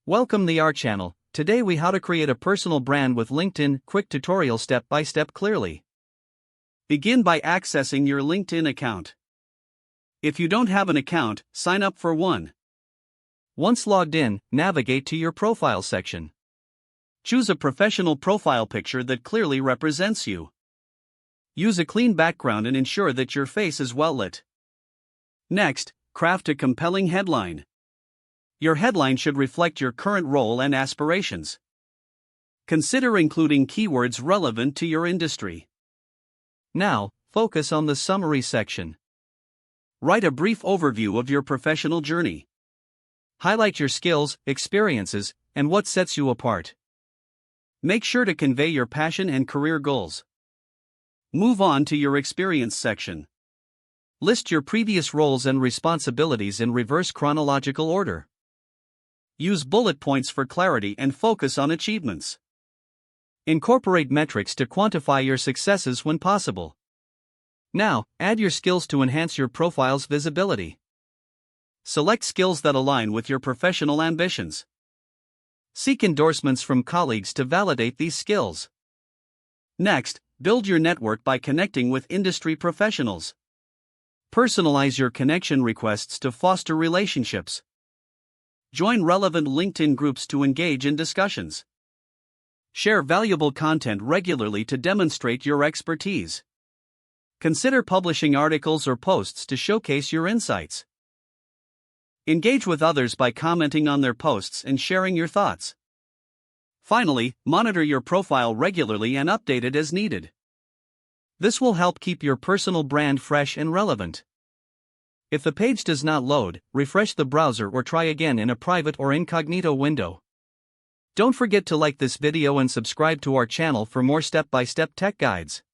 Welcome to our channel. Today we how to create a personal brand with LinkedIn, quick tutorial step by step clearly. Begin by accessing your LinkedIn account. If you don't have an account, sign up for one. Once logged in, navigate to your profile section. Choose a professional profile picture that clearly represents you. Use a clean background and ensure that your face is well lit. Next, craft a compelling headline. Your headline should reflect your current role and aspirations. Consider including keywords relevant to your industry. Now, focus on the summary section. Write a brief overview of your professional journey. Highlight your skills, experiences, and what sets you apart. Make sure to convey your passion and career goals. Move on to your experience section. List your previous roles and responsibilities in reverse chronological order. Use bullet points for clarity and focus on achievements. Incorporate metrics to quantify your successes when possible. Now, add your skills to enhance your profile's visibility. Select skills that align with your professional ambitions. Seek endorsements from colleagues to validate these skills. Next, build your network by connecting with industry professionals. Personalize your connection requests to foster relationships. Join relevant LinkedIn groups to engage in discussions. Share valuable content regularly to demonstrate your expertise. Consider publishing articles or posts to showcase your insights. Engage with others by commenting on their posts and sharing your thoughts. Finally, monitor your profile regularly and update it as needed. This will help keep your personal brand fresh and relevant. If the page does not load, refresh the browser or try again in a private or incognito window. Don't forget to like this video and subscribe to our channel for more step-by-step tech guides.